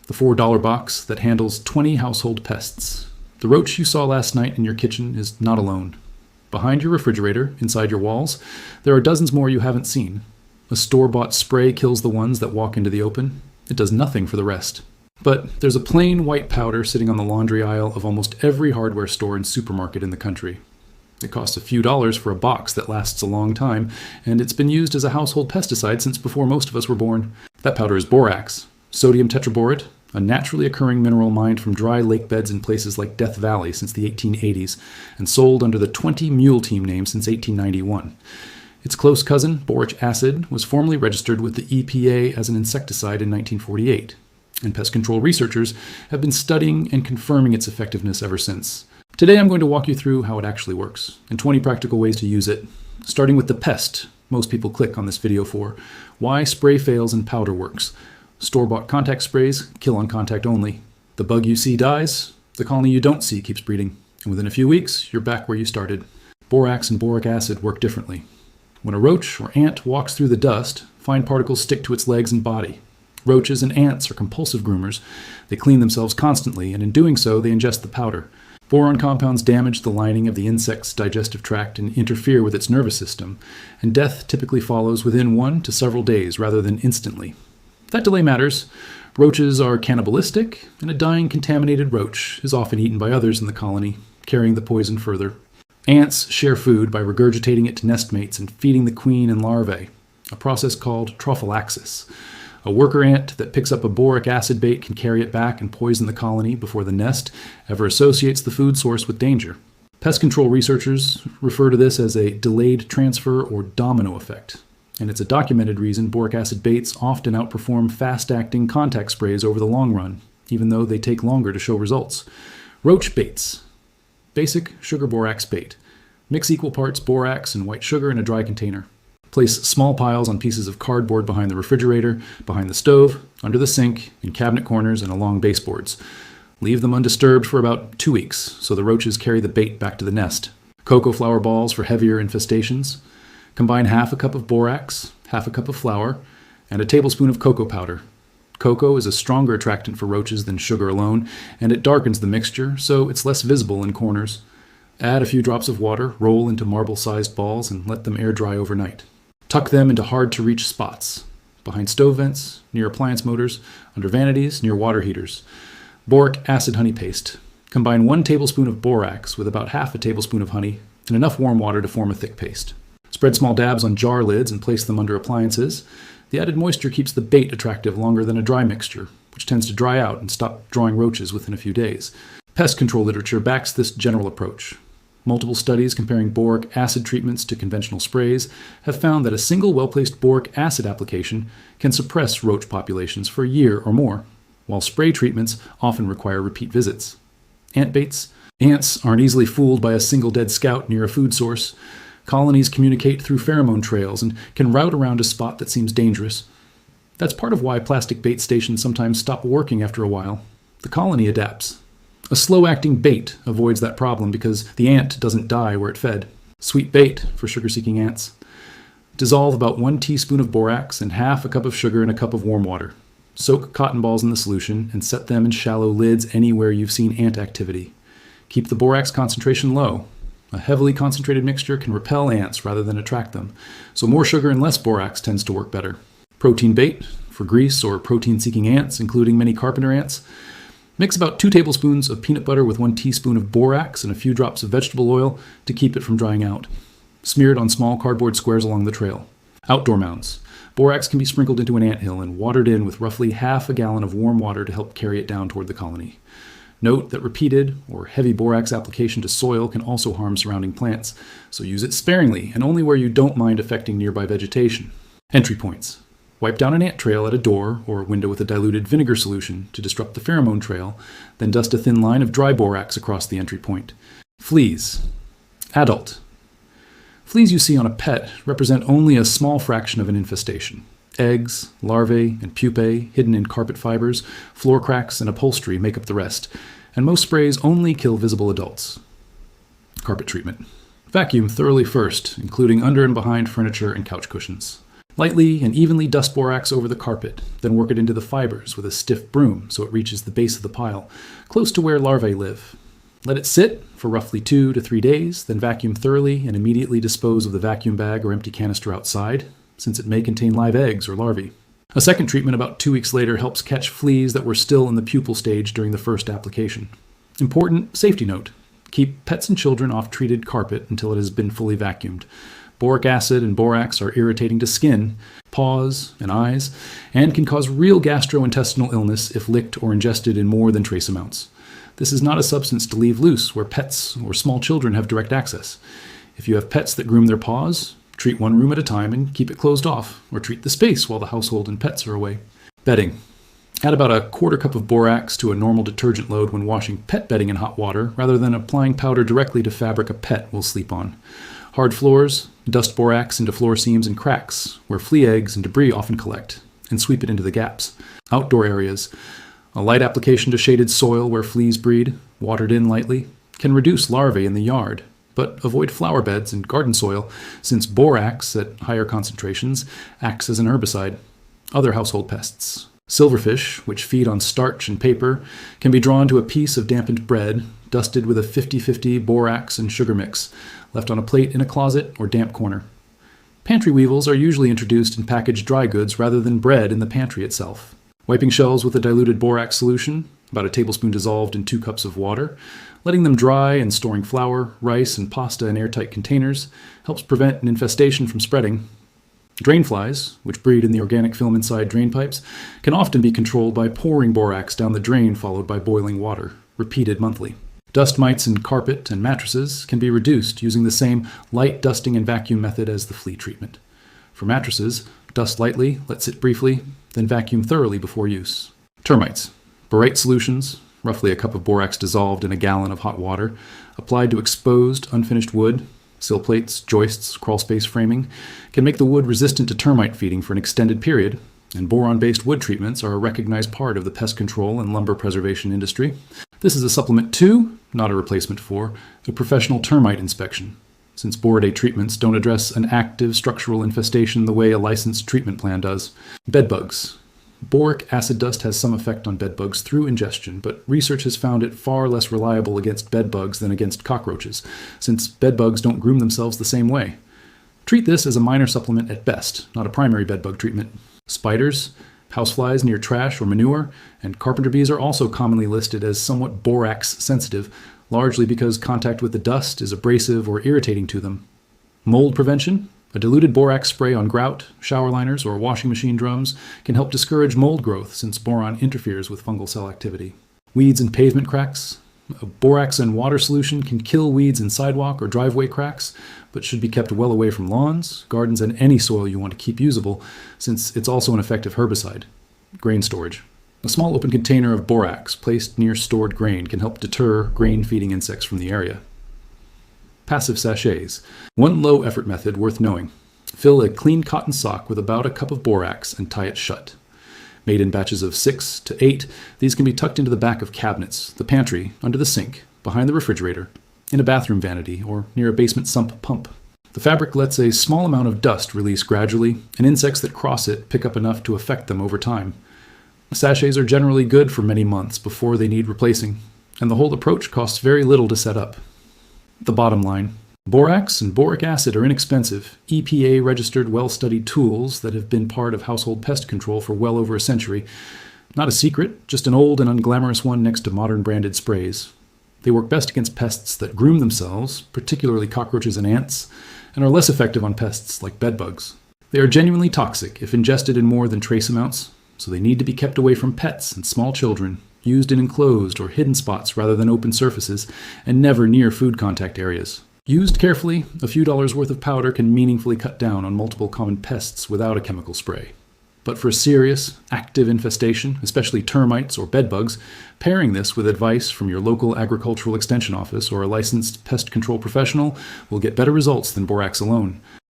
the $4 box that handles 20 household pests. The roach you saw last night in your kitchen is not alone. Behind your refrigerator, inside your walls, there are dozens more you haven't seen. A store-bought spray kills the ones that walk into the open. It does nothing for the rest. But there's a plain white powder sitting on the laundry aisle of almost every hardware store and supermarket in the country. It costs a few dollars for a box that lasts a long time, and it's been used as a household pesticide since before most of us were born. That powder is borax, sodium tetraborate, a naturally occurring mineral mined from dry lake beds in places like Death Valley since the 1880s, and sold under the 20 Mule Team name since 1891. Its close cousin, boric acid, was formally registered with the EPA as an insecticide in 1948, and pest control researchers have been studying and confirming its effectiveness ever since. Today I'm going to walk you through how it actually works, and 20 practical ways to use it, starting with the pest most people click on this video for, why spray fails and powder works. Store-bought contact sprays kill on contact only. The bug you see dies, the colony you don't see keeps breeding, and within a few weeks, you're back where you started. Borax and boric acid work differently. When a roach or ant walks through the dust, fine particles stick to its legs and body. Roaches and ants are compulsive groomers. They clean themselves constantly, and in doing so, they ingest the powder. Boron compounds damage the lining of the insect's digestive tract and interfere with its nervous system, and death typically follows within 1 to several days rather than instantly. That delay matters. Roaches are cannibalistic, and a dying contaminated roach is often eaten by others in the colony, carrying the poison further. Ants share food by regurgitating it to nestmates and feeding the queen and larvae, a process called trophallaxis. A worker ant that picks up a boric acid bait can carry it back and poison the colony before the nest ever associates the food source with danger. Pest control researchers refer to this as a delayed transfer or domino effect, and it's a documented reason boric acid baits often outperform fast-acting contact sprays over the long run, even though they take longer to show results. Roach baits. Basic sugar borax bait. Mix equal parts borax and white sugar in a dry container. Place small piles on pieces of cardboard behind the refrigerator, behind the stove, under the sink, in cabinet corners, and along baseboards. Leave them undisturbed for about 2 weeks, so the roaches carry the bait back to the nest. Cocoa flour balls for heavier infestations. Combine half a cup of borax, half a cup of flour, and a tablespoon of cocoa powder. Cocoa is a stronger attractant for roaches than sugar alone, and it darkens the mixture, so it's less visible in corners. Add a few drops of water, roll into marble-sized balls, and let them air dry overnight. Tuck them into hard-to-reach spots, behind stove vents, near appliance motors, under vanities, near water heaters. Boric acid honey paste. Combine 1 tablespoon of borax with about half a tablespoon of honey and enough warm water to form a thick paste. Spread small dabs on jar lids and place them under appliances. The added moisture keeps the bait attractive longer than a dry mixture, which tends to dry out and stop drawing roaches within a few days. Pest control literature backs this general approach. Multiple studies comparing boric acid treatments to conventional sprays have found that a single well-placed boric acid application can suppress roach populations for a year or more, while spray treatments often require repeat visits. Ant baits. Ants aren't easily fooled by a single dead scout near a food source. Colonies communicate through pheromone trails and can route around a spot that seems dangerous. That's part of why plastic bait stations sometimes stop working after a while. The colony adapts. A slow-acting bait avoids that problem because the ant doesn't die where it fed. Sweet bait for sugar-seeking ants. Dissolve about 1 teaspoon of borax and half a cup of sugar in a cup of warm water. Soak cotton balls in the solution and set them in shallow lids anywhere you've seen ant activity. Keep the borax concentration low. A heavily concentrated mixture can repel ants rather than attract them, so more sugar and less borax tends to work better. Protein bait for grease or protein-seeking ants, including many carpenter ants. Mix about 2 tablespoons of peanut butter with 1 teaspoon of borax and a few drops of vegetable oil to keep it from drying out. Smear it on small cardboard squares along the trail. Outdoor mounds. Borax can be sprinkled into an anthill and watered in with roughly half a gallon of warm water to help carry it down toward the colony. Note that repeated or heavy borax application to soil can also harm surrounding plants, so use it sparingly and only where you don't mind affecting nearby vegetation. Entry points. Wipe down an ant trail at a door or window with a diluted vinegar solution to disrupt the pheromone trail, then dust a thin line of dry borax across the entry point. Fleas. Adult. Fleas you see on a pet represent only a small fraction of an infestation. Eggs, larvae, and pupae hidden in carpet fibers, floor cracks, and upholstery make up the rest, and most sprays only kill visible adults. Carpet treatment. Vacuum thoroughly first, including under and behind furniture and couch cushions. Lightly and evenly dust borax over the carpet, then work it into the fibers with a stiff broom so it reaches the base of the pile, close to where larvae live. Let it sit for roughly 2 to 3 days, then vacuum thoroughly and immediately dispose of the vacuum bag or empty canister outside, since it may contain live eggs or larvae. A second treatment about 2 weeks later helps catch fleas that were still in the pupal stage during the first application. Important safety note: keep pets and children off treated carpet until it has been fully vacuumed. Boric acid and borax are irritating to skin, paws, and eyes, and can cause real gastrointestinal illness if licked or ingested in more than trace amounts. This is not a substance to leave loose where pets or small children have direct access. If you have pets that groom their paws, treat one room at a time and keep it closed off, or treat the space while the household and pets are away. Bedding. Add about a quarter cup of borax to a normal detergent load when washing pet bedding in hot water, rather than applying powder directly to fabric a pet will sleep on. Hard floors, dust borax into floor seams and cracks, where flea eggs and debris often collect, and sweep it into the gaps. Outdoor areas. A light application to shaded soil where fleas breed, watered in lightly, can reduce larvae in the yard, but avoid flower beds and garden soil, since borax at higher concentrations acts as an herbicide. Other household pests. Silverfish, which feed on starch and paper, can be drawn to a piece of dampened bread, dusted with a 50-50 borax and sugar mix, left on a plate in a closet or damp corner. Pantry weevils are usually introduced in packaged dry goods rather than bred in the pantry itself. Wiping shells with a diluted borax solution, about a tablespoon dissolved in 2 cups of water, letting them dry and storing flour, rice, and pasta in airtight containers helps prevent an infestation from spreading. Drain flies, which breed in the organic film inside drain pipes, can often be controlled by pouring borax down the drain followed by boiling water, repeated monthly. Dust mites in carpet and mattresses can be reduced using the same light dusting and vacuum method as the flea treatment. For mattresses, dust lightly, let sit briefly, then vacuum thoroughly before use. Termites. Borate solutions, roughly a cup of borax dissolved in a gallon of hot water, applied to exposed, unfinished wood, sill plates, joists, crawlspace framing, can make the wood resistant to termite feeding for an extended period, and boron-based wood treatments are a recognized part of the pest control and lumber preservation industry. This is a supplement to, not a replacement for, a professional termite inspection, since boratate treatments don't address an active structural infestation the way a licensed treatment plan does. Bedbugs. Boric acid dust has some effect on bedbugs through ingestion, but research has found it far less reliable against bedbugs than against cockroaches, since bedbugs don't groom themselves the same way. Treat this as a minor supplement at best, not a primary bedbug treatment. Spiders, houseflies near trash or manure, and carpenter bees are also commonly listed as somewhat borax sensitive, largely because contact with the dust is abrasive or irritating to them. Mold prevention. A diluted borax spray on grout, shower liners, or washing machine drums can help discourage mold growth since boron interferes with fungal cell activity. Weeds and pavement cracks. A borax and water solution can kill weeds in sidewalk or driveway cracks, but should be kept well away from lawns, gardens, and any soil you want to keep usable, since it's also an effective herbicide. Grain storage. A small open container of borax placed near stored grain can help deter grain-feeding insects from the area. Passive sachets. One low-effort method worth knowing. Fill a clean cotton sock with about a cup of borax and tie it shut. Made in batches of 6 to 8, these can be tucked into the back of cabinets, the pantry, under the sink, behind the refrigerator, in a bathroom vanity, or near a basement sump pump. The fabric lets a small amount of dust release gradually, and insects that cross it pick up enough to affect them over time. Sachets are generally good for many months before they need replacing, and the whole approach costs very little to set up. The bottom line. Borax and boric acid are inexpensive, EPA-registered, well-studied tools that have been part of household pest control for well over a century. Not a secret, just an old and unglamorous one next to modern branded sprays. They work best against pests that groom themselves, particularly cockroaches and ants, and are less effective on pests like bedbugs. They are genuinely toxic if ingested in more than trace amounts, so they need to be kept away from pets and small children, used in enclosed or hidden spots rather than open surfaces, and never near food contact areas. Used carefully, a few dollars worth of powder can meaningfully cut down on multiple common pests without a chemical spray. But for a serious, active infestation, especially termites or bedbugs, pairing this with advice from your local agricultural extension office or a licensed pest control professional will get better results than borax alone.